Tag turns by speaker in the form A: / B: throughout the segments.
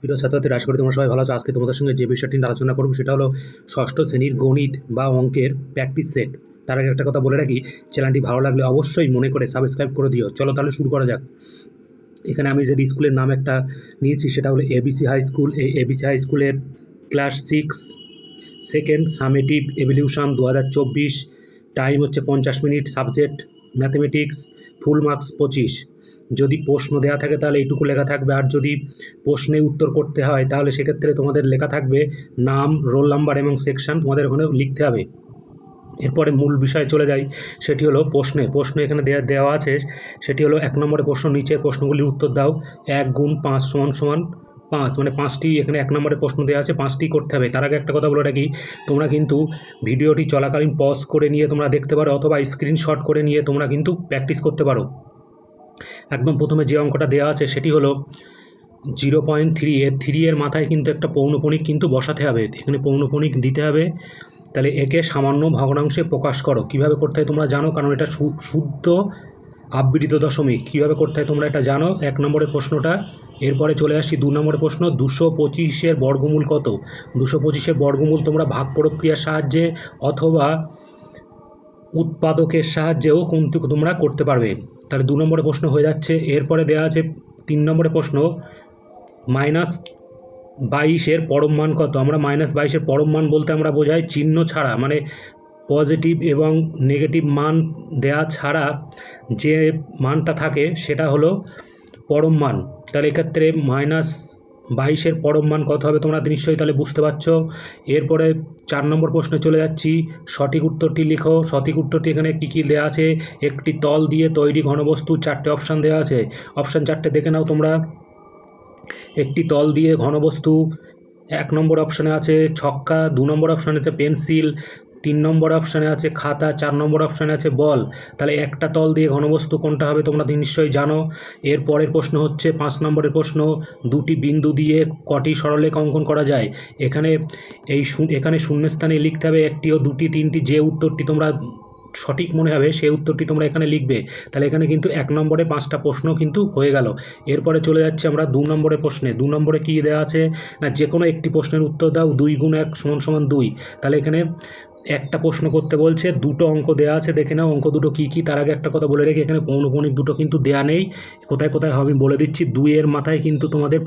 A: প্রিয় ছাত্রছাত্রীরা, আশা করি তোমরা সবাই ভালো আছো। আজকে তোমাদের সঙ্গে যে বিষয়টি নিয়ে আলোচনা করবো সেটা হলো ষষ্ঠ শ্রেণীর গণিত বা অঙ্কের প্র্যাকটিস সেট। তার আগে একটা কথা বলে রাখি, চ্যানেলটি ভালো লাগলে অবশ্যই মনে করে সাবস্ক্রাইব করে দিও। চলো তাহলে শুরু করা যাক। এখানে আমি যে স্কুলের নাম একটা নিয়েছি সেটা হলো এবিসি হাই স্কুল। এই এবিসি হাই স্কুলের class 6 second summative evolution 2024। Time হচ্ছে 50 minute. Subject mathematics. Full marks 25। যদি প্রশ্ন দেওয়া থাকে তাহলে এইটুকু লেখা থাকবে, আর যদি প্রশ্নে উত্তর করতে হয় তাহলে সেক্ষেত্রে তোমাদের লেখা থাকবে নাম, রোল নাম্বার এবং সেকশন তোমাদের ওখানে লিখতে হবে। এরপরে মূল বিষয়ে চলে যাই, সেটি হলো প্রশ্ন এখানে দেওয়া আছে। সেটি হলো 1 নম্বরের প্রশ্ন, নিচের প্রশ্নগুলির উত্তর দাও। 1 গুণ 5 সমান সমান 5, মানে 5টি এখানে 1 নম্বরের প্রশ্ন দেওয়া আছে, 5টি করতে হবে। তার আগে একটা কথা বলে রাখি, তোমরা কিন্তু ভিডিওটি চলাকালীন পজ করে নিয়ে তোমরা দেখতে পারো, অথবা স্ক্রিনশট করে নিয়ে তোমরা কিন্তু প্র্যাকটিস করতে পারো। একদম প্রথমে যে অঙ্কটা দেওয়া আছে সেটি হলো 0.3 এর 3 এর মাথায় কিন্তু একটা পৌনঃপুনিক কিন্তু বসাতে হবে। এখানে পৌনঃপুনিক দিতে হবে। তাহলে একে সামান্য ভগ্নাংশে প্রকাশ করো। কিভাবে করতে হয় তোমরা জানো, কারণ এটা শুদ্ধ আবৃত দশমিক। কিভাবে করতে হয় তোমরা এটা জানো, 1 নম্বরের প্রশ্নটা। এরপরে চলে আসছি 2 নম্বরের প্রশ্ন, 225-এর বর্গমূল কত? 225-এর বর্গমূল তোমরা ভাগ প্রক্রিয়ার সাহায্যে অথবা উৎপাদকের সাহায্যেও কিন্তু তোমরা করতে পারবে। তাহলে 2 নম্বরের প্রশ্ন হয়ে যাচ্ছে। এরপরে দেওয়া আছে 3 নম্বরের প্রশ্ন, -22-এর পরম মান কত? আমরা -22-এর পরম মান বলতে আমরা বোঝাই চিহ্ন ছাড়া, মানে পজিটিভ এবং নেগেটিভ মান দেয়া ছাড়া যে মানটা থাকে সেটা হলো পরম মান। তাহলে এক্ষেত্রে -22-এর পরম মান কত হবে তোমরা নিশ্চয়ই তাহলে বুঝতে পারছো। এরপরে 4 নম্বর প্রশ্নে চলে যাচ্ছি, সঠিক উত্তরটি লিখো। সঠিক উত্তরটি এখানে কী দেওয়া আছে, একটি তল দিয়ে তৈরি ঘনবস্তু, 4টে অপশান দেওয়া আছে। অপশান 4টে দেখে নাও তোমরা। একটি তল দিয়ে ঘনবস্তু, 1 নম্বর অপশানে আছে ছক্কা, 2 নম্বর অপশানে আছে পেন্সিল, 3 নম্বর অপশানে আছে খাতা, 4 নম্বর অপশানে আছে বল। তাহলে একটা তল দিয়ে ঘনবস্তু কোনটা হবে তোমরা নিশ্চয়ই জানো। এর পরের প্রশ্ন হচ্ছে 5 নম্বরের প্রশ্ন, দুটি বিন্দু দিয়ে কটি সরলরেখা অঙ্কন করা যায়? এখানে শূন্যস্থানে লিখতে হবে 1টি ও 2টি 3টি, যে উত্তরটি তোমরা সঠিক মনে হবে সেই উত্তরটি তোমরা এখানে লিখবে। তাহলে এখানে কিন্তু 1 নম্বরে 5টা প্রশ্ন কিন্তু হয়ে গেল। এরপরে চলে যাচ্ছে আমরা 2 নম্বরের প্রশ্নে। 2 নম্বরে কী দেওয়া আছে না, যে কোনো একটি প্রশ্নের উত্তর দাও। 2 গুণ 1 সমান 2। তাহলে এখানে একটা প্রশ্ন করতে বলছে, 2টো অঙ্ক দেওয়া আছে, দেখে নাও অঙ্ক দুটো কী কী। তার আগে একটা কথা বলে রেখে, এখানে পৌনঃপুনিক দুটো কিন্তু দেয়া নেই। কোথায় কোথায় হবে আমি বলে দিচ্ছি। 2 এর মাথায় কিন্তু তোমাদের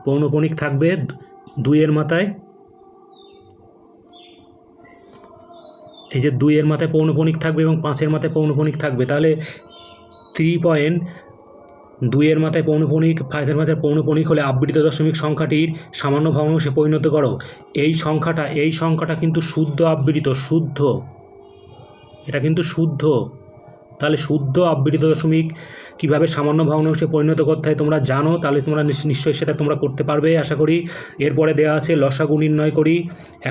A: পৌনঃপুনিক থাকবে, 2 এর মাথায়, এই যে 2 এর মাথায় পৌনঃপুনিক থাকবে এবং 5 এর মাথায় পৌনঃপুনিক থাকবে। তাহলে 3.2 এর মাথায় পৌনঃপুনিক, 5 এর মাথায় পৌনঃপুনিক হলে আবৃত দশমিক সংখ্যাটির সামান্য ভগ্নাংশে পরিণত করো। এই সংখ্যাটা কিন্তু শুদ্ধ আবৃত, শুদ্ধ, এটা কিন্তু শুদ্ধ। তাহলে শুদ্ধ আবৃত দশমিক কীভাবে সামান্য ভগ্নাংশে পরিণত করতে হয় তোমরা জানো, তাহলে তোমরা নিশ্চয়ই সেটা তোমরা করতে পারবে আশা করি। এরপরে দেওয়া আছে লসাগু নির্ণয় করি।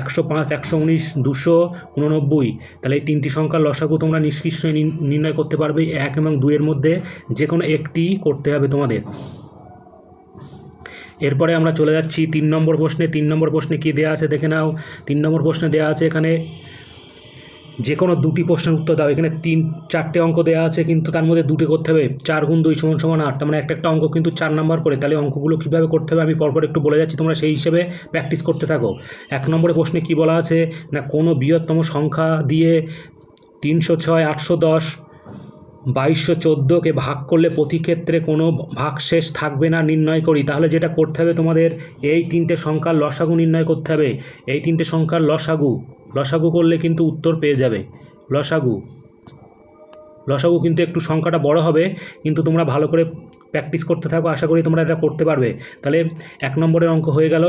A: 105, 119, 289। তাহলে এই 3টি সংখ্যার লসাগু তোমরা নিশ্চয়ই নির্ণয় করতে পারবে। 1 এবং 2 এর মধ্যে যে কোনো একটি করতে হবে তোমাদের। এরপরে আমরা চলে যাচ্ছি 3 নম্বর প্রশ্নে। 3 নম্বর প্রশ্নে কী দেওয়া আছে দেখে নাও। 3 নম্বর প্রশ্নে দেওয়া আছে এখানে যে কোনো 2টি প্রশ্নের উত্তর দাও। এখানে 4টে অঙ্ক দেওয়া আছে, কিন্তু তার মধ্যে 2টে করতে হবে। 4 গুণ 2 সমান 8, তার মানে একটা অঙ্ক কিন্তু 4 নাম্বার করে। তাহলে অঙ্কগুলো কীভাবে করতে হবে আমি পরপর একটু বলে যাচ্ছি, তোমরা সেই হিসেবে প্র্যাকটিস করতে থাকো। 1 নম্বরের প্রশ্নে কী বলা আছে না, কোনো বৃহত্তম সংখ্যা দিয়ে 306, 810, 2214কে ভাগ করলে প্রতি ক্ষেত্রে কোনো ভাগশেষ থাকবে না, নির্ণয় করি। তাহলে যেটা করতে হবে তোমাদের, এই 3টে সংখ্যার লসাগু নির্ণয় করতে হবে। এই 3টে সংখ্যার লসাগু করলে কিন্তু উত্তর পেয়ে যাবে। লসাগু কিন্তু একটু সংখ্যাটা বড় হবে, কিন্তু তোমরা ভালো করে প্র্যাকটিস করতে থাকো, আশা করি তোমরা এটা করতে পারবে। তাহলে 1 নম্বরের অঙ্ক হয়ে গেল।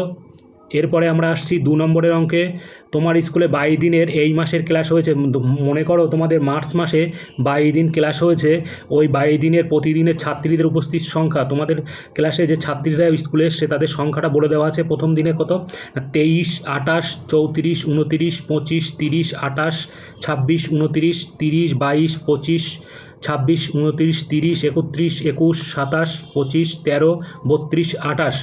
A: এরপরে আমরা আসছি 2 নম্বরের অঙ্কে। তোমার স্কুলে 22 দিনের এই মাসের ক্লাস হয়েছে। মনে করো তোমাদের মার্চ মাসে 22 দিন ক্লাস হয়েছে। ওই 22 দিনের প্রতিদিনের ছাত্রীদের উপস্থিত সংখ্যা, তোমাদের ক্লাসে যে ছাত্রীরা স্কুলে এসছে তাদের সংখ্যাটা বলে দেওয়া আছে। প্রথম দিনে কত, 23, 28, 34, 29, 25, 30, 28, 26, 29, 30, 22, 25, 26, 29, 30, 31, 21, 27, 25, 13, 32, 28।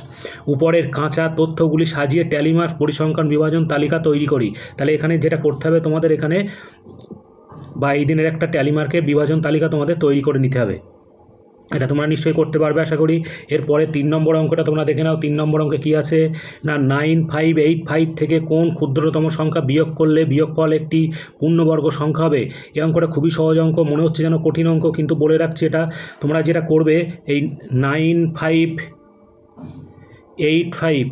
A: উপরের কাঁচা তথ্যগুলি সাজিয়ে ট্যালিমার্ক পরিসংখ্যান বিভাজন তালিকা তৈরি করি। তাহলে এখানে যেটা করতে হবে তোমাদের, এখানে 22 দিনের একটা ট্যালিমার্কের বিভাজন তালিকা তোমাদের তৈরি করে নিতে হবে। এটা তোমরা নিশ্চয়ই করতে পারবে আশা করি। এরপরে 3 নম্বর অঙ্কটা তোমরা দেখে নাও। 3 নম্বর অঙ্কে কী আছে না 9585 থেকে কোন ক্ষুদ্রতম সংখ্যা বিয়োগ করলে বিয়োগফল একটি পূর্ণবর্গ সংখ্যা হবে। এই অঙ্কটা খুবই সহজ অঙ্ক, মনে হচ্ছে যেন কঠিন অঙ্ক, কিন্তু বলে রাখছি এটা তোমরা যেটা করবে এই 9585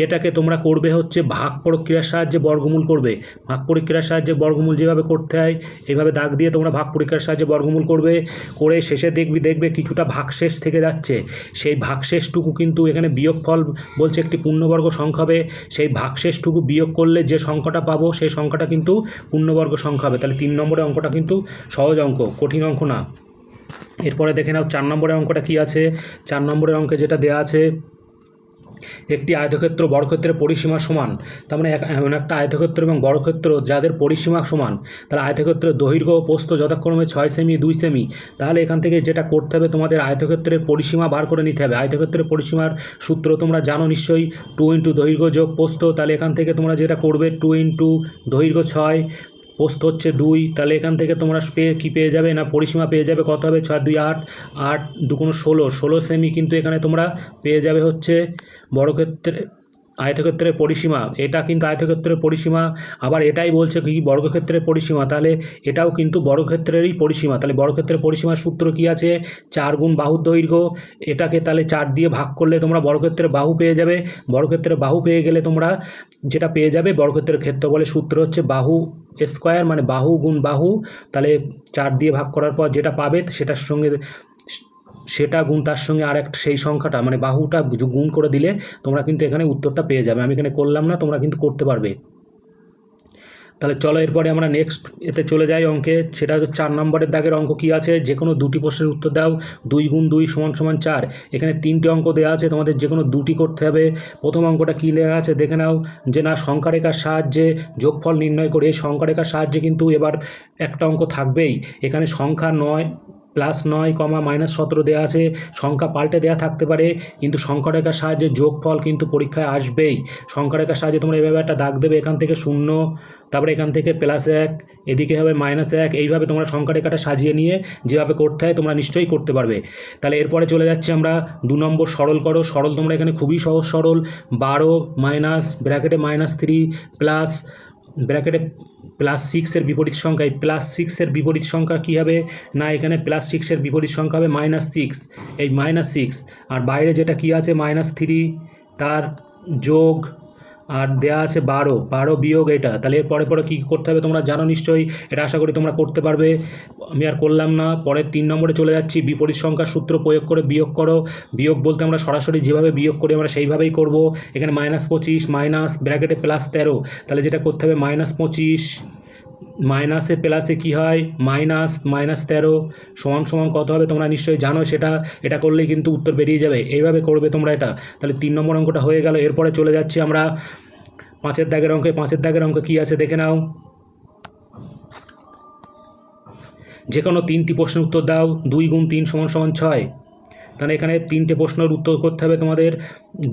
A: এটাকে তোমরা করবে হচ্ছে ভাগ প্রক্রিয়ার সাহায্যে বর্গমূল করবে। ভাগ প্রক্রিয়ার সাহায্যে বর্গমূল যেভাবে করতে হয় এইভাবে দাগ দিয়ে তোমরা ভাগ প্রক্রিয়ার সাহায্যে বর্গমূল করবে, করে শেষে দেখবে কিছুটা ভাগশেষ থেকে যাচ্ছে। সেই ভাগশেষটুকু কিন্তু এখানে বিয়োগফল বলছে একটি পূর্ণবর্গ সংখ্যা হবে। সেই ভাগশেষটুকু বিয়োগ করলে যে সংখ্যাটা পাবো সেই সংখ্যাটা কিন্তু পূর্ণবর্গ সংখ্যা হবে। তাহলে 3 নম্বরের অঙ্কটা কিন্তু সহজ অঙ্ক, কঠিন অঙ্ক না। এরপরে দেখে নাও 4 নম্বরের অঙ্কটা কী আছে। 4 নম্বরের অঙ্কে যেটা দেওয়া আছে, একটি আয়তক্ষেত্র বর্গক্ষেত্রের পরিসীমা সমান। তার মানে এমন একটা আয়তক্ষেত্র এবং বর্গক্ষেত্র যাদের পরিসীমা সমান, তাহলে আয়তক্ষেত্রের দৈর্ঘ্য ও প্রস্থ যথাক্রমে 6 সেমি 2 সেমি। তাহলে এখান থেকে যেটা করতে হবে তোমাদের আয়তক্ষেত্রের পরিসীমা বার করে নিতে হবে। আয়তক্ষেত্রের পরিসীমার সূত্র তোমরা জানো নিশ্চয়ই, 2 × দৈর্ঘ্য যোগ প্রস্থ। তাহলে এখান থেকে তোমরা যেটা করবে 2 × দৈর্ঘ্য 6, প্রস্থ হচ্ছে 2, তাহলে এখান থেকে তোমরা পেয়ে যাবে না পরিসীমা পেয়ে যাবে কত হবে 6 × 2 = 8, 8 × 2 = 16 সেমি। কিন্তু এখানে তোমরা পেয়ে যাবে হচ্ছে বর্গক্ষেত্রে আয়তক্ষেত্রের পরিসীমা। এটা কিন্তু আয়তক্ষেত্রের পরিসীমা, আবার এটাই বলছে কি বর্গক্ষেত্রের পরিসীমা, তাহলে এটাও কিন্তু বর্গক্ষেত্রেরই পরিসীমা। তাহলে বর্গক্ষেত্রের পরিসীমার সূত্র কি আছে, 4 গুণ বাহুর দৈর্ঘ্য। এটাকে তাহলে 4 দিয়ে ভাগ করলে তোমরা বর্গক্ষেত্রের বাহু পেয়ে যাবে। বর্গক্ষেত্রের বাহু পেয়ে গেলে তোমরা যেটা পেয়ে যাবে বর্গক্ষেত্রের ক্ষেত্রফলের সূত্র হচ্ছে বাহু স্কোয়ার, মানে বাহু গুণ বাহু। তাহলে 4 দিয়ে ভাগ করার পর যেটা পাবে সেটার সঙ্গে সেটা গুণ তার সঙ্গে আর একটা সেই সংখ্যাটা মানে বাহুটা গুণ করে দিলে তোমরা কিন্তু এখানে উত্তরটা পেয়ে যাবে। আমি এখানে করলাম না, তোমরা কিন্তু করতে পারবে। তাহলে চলো এরপরে আমরা নেক্সট এতে চলে যাই অঙ্কে। সেটা হচ্ছে 4 নম্বরের দাগের অঙ্ক কী আছে, যে কোনো দুটি প্রশ্নের উত্তর দাও। 2 × 2 = 4। এখানে 3টে অঙ্ক দেওয়া আছে, তোমাদের যে কোনো দুটি করতে হবে। প্রথম অঙ্কটা কী লেখা আছে দেখে নাও, যে না সংখ্যারেখার সাহায্যে যোগফল নির্ণয় করে। এই সংখ্যারেখার সাহায্যে কিন্তু এবার একটা অঙ্ক থাকবেই। এখানে সংখ্যা 9 +9, -17 দেওয়া আছে। সংখ্যা পাল্টে দেওয়া থাকতে পারে, কিন্তু সংখ্যারেখার সাহায্যে যোগফল কিন্তু পরীক্ষায় আসবেই। সংখ্যারেখার সাহায্যে তোমরা এভাবে একটা দাগ দেবে, এখান থেকে 0, তারপরে এখান থেকে +1, এদিকে হবে -1। এইভাবে তোমরা সংখ্যারেখাটা সাজিয়ে নিয়ে যেভাবে করতে হয় তোমরা নিশ্চয়ই করতে পারবে। তাহলে এরপরে চলে যাচ্ছি আমরা 2 নম্বর সরল করো। সরল তোমরা এখানে খুবই সহজ সরল, 12 ব্র্যাকেটে -3 প্লাস ব্র্যাকেটে +6 এর বিপরীত সংখ্যা। এই +6 এর বিপরীত সংখ্যা কী হবে না, এখানে +6 এর বিপরীত সংখ্যা হবে -6। এই -6 আর বাইরে যেটা কি আছে -3 তার যোগ আর দেয়া আছে 12 বিয়োগ এটা। তাহলে এর পরে কী করতে হবে তোমরা জানো নিশ্চয়ই, এটা আশা করি তোমরা করতে পারবে। আমি আর করলাম না। পরের 3 নম্বরে চলে যাচ্ছি, বিপরীত সংখ্যার সূত্র প্রয়োগ করে বিয়োগ করো। বিয়োগ বলতে আমরা সরাসরি যেভাবে বিয়োগ করি আমরা সেইভাবেই করব। এখানে -25 মাইনাস ব্র্যাকেটে +13, তাহলে যেটা করতে হবে -25 মাইনাসে প্লাসে কী হয় -13 সমান কত হবে তোমরা নিশ্চয়ই জানো সেটা। এটা করলেই কিন্তু উত্তর বেরিয়ে যাবে, এইভাবে করবে তোমরা এটা। তাহলে 3 নম্বর অঙ্কটা হয়ে গেল। এরপরে চলে যাচ্ছি আমরা 5 দাগের অঙ্কে। 5 দাগের অঙ্ক কী আছে দেখে নাও, যে কোনো 3টি প্রশ্নের উত্তর দাও। 2 × 3 = 6। তাহলে এখানে 3টে প্রশ্নের উত্তর করতে হবে তোমাদের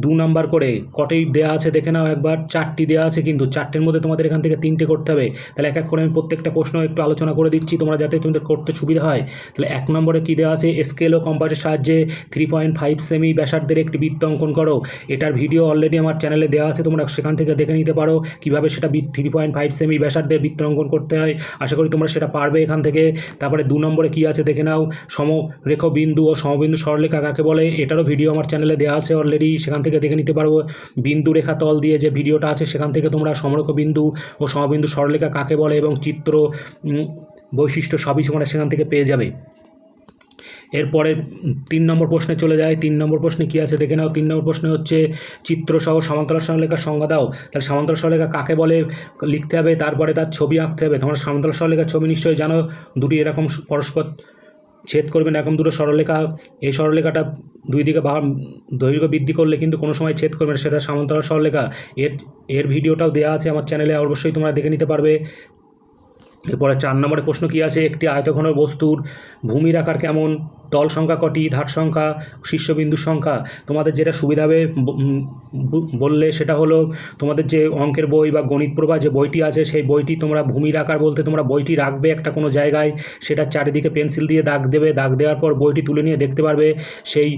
A: 2 নাম্বার করে। কটেই দেওয়া আছে দেখে নাও একবার, 4টি দেওয়া আছে, কিন্তু 4টের মধ্যে তোমাদের এখান থেকে 3টে করতে হবে। তাহলে এক এক করে আমি প্রত্যেকটা প্রশ্ন একটু আলোচনা করে দিচ্ছি তোমরা যাতে তোমাদের করতে সুবিধা হয়। তাহলে 1 নম্বরে কী দেওয়া আছে, স্কেল ও কম্পাসের সাহায্যে 3.5 সেমি ব্যাসার্ধের একটি বৃত্ত অঙ্কন করো। এটার ভিডিও অলরেডি আমার চ্যানেলে দেওয়া আছে, তোমরা সেখান থেকে দেখে নিতে পারো কীভাবে সেটা 3.5 সেমি ব্যাসার্ধের বৃত্ত অঙ্কন করতে হয়। আশা করি তোমরা সেটা পারবে এখান থেকে। তারপরে 2 নম্বরে কী আছে দেখে নাও, সমরেখ বিন্দু ও সমবিন্দু সরলরেখা কাকে বলে। এটারও ভিডিও আমার চ্যানেলে দেওয়া আছে অলরেডি, সেখান থেকে দেখে নিতে পারবো। বিন্দু রেখা তল দিয়ে যে ভিডিওটা আছে সেখান থেকে তোমরা সমরেখ বিন্দু ও সমবিন্দু সরলরেখা কাকে বলে এবং চিত্র বৈশিষ্ট্য সবই তোমরা সেখান থেকে পেয়ে যাবে। এরপরে 3 নম্বর প্রশ্নে চলে যায়। 3 নম্বর প্রশ্নে কী আছে দেখে নাও। 3 নম্বর প্রশ্নে হচ্ছে চিত্রসহ সমান্তরাল সরলরেখার সংজ্ঞা দাও। তাহলে সমান্তরাল সরলরেখা কাকে বলে লিখতে হবে, তারপরে তার ছবি আঁকতে হবে। তোমরা সমান্তরাল সরলরেখার ছবি নিশ্চয়ই জানো, দুটি এরকম পরস্পর ছেদ করবেন এরকম দুটো সরলরেখা। এই সরলরেখাটা দুই দিকে দৈর্ঘ্য বৃদ্ধি করলে কিন্তু কোনো সময় ছেদ করবে না, সেটা সমান্তরাল সরলরেখা। এর ভিডিওটাও দেওয়া আছে আমার চ্যানেলে, অবশ্যই তোমরা দেখে নিতে পারবে। এরপরে 4 নম্বরের প্রশ্ন কী আছে, একটি আয়তঘন বস্তুর ভূমির আকার কেমন, তল সংখ্যা কটি, ধার সংখ্যা, শীর্ষবিন্দুর সংখ্যা। তোমাদের যেটা সুবিধা হবে বললে সেটা হলো তোমাদের যে অঙ্কের বই বা গণিত প্রভা যে বইটি আছে সেই বইটি তোমরা ভূমির আকার বলতে তোমরা বইটি রাখবে একটা কোনো জায়গায়, সেটা চারিদিকে পেন্সিল দিয়ে দাগ দেবে, দাগ দেওয়ার পর বইটি তুলে নিয়ে দেখতে পারবে সেই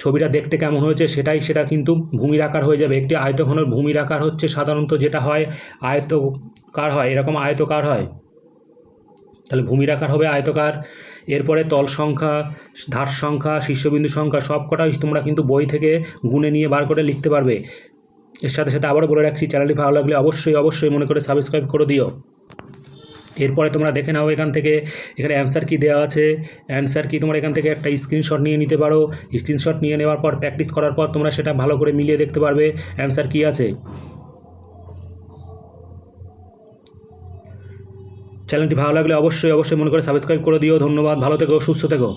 A: ছবিটা দেখতে কেমন হয়েছে, সেটা কিন্তু ভূমির আকার হয়ে যাবে। একটি আয়তঘনের ভূমির আকার হচ্ছে সাধারণত যেটা হয় আয়তকার হয়, এরকম আয়তকার হয়, তাহলে ভূমির আকার হবে আয়তকার। এরপরে তল সংখ্যা, ধার সংখ্যা, শীর্ষবিন্দু সংখ্যা সব কটাই তোমরা কিন্তু বই থেকে গুনে নিয়ে বার করে লিখতে পারবে। এর সাথে সাথে আবারও বলে রাখছি, চ্যানেলটি ভালো লাগলে অবশ্যই মনে করে সাবস্ক্রাইব করে দিও। এরপরে তোমরা দেখে নাও এখানে অ্যান্সার কি দেওয়া আছে, অ্যান্সার কি তোমরা এখান থেকে একটা স্ক্রিনশট নিয়ে নিতে পারো। স্ক্রিনশট নিয়ে নেওয়ার পর প্র্যাকটিস করার পর তোমরা সেটা ভালো করে মিলিয়ে দেখতে পারবে অ্যান্সার কি আছে। চ্যানেলটি ভালো লাগলে অবশ্যই মনে করে সাবস্ক্রাইব করে দিও। ধন্যবাদ, ভালো থেকো, সুস্থ থেকো।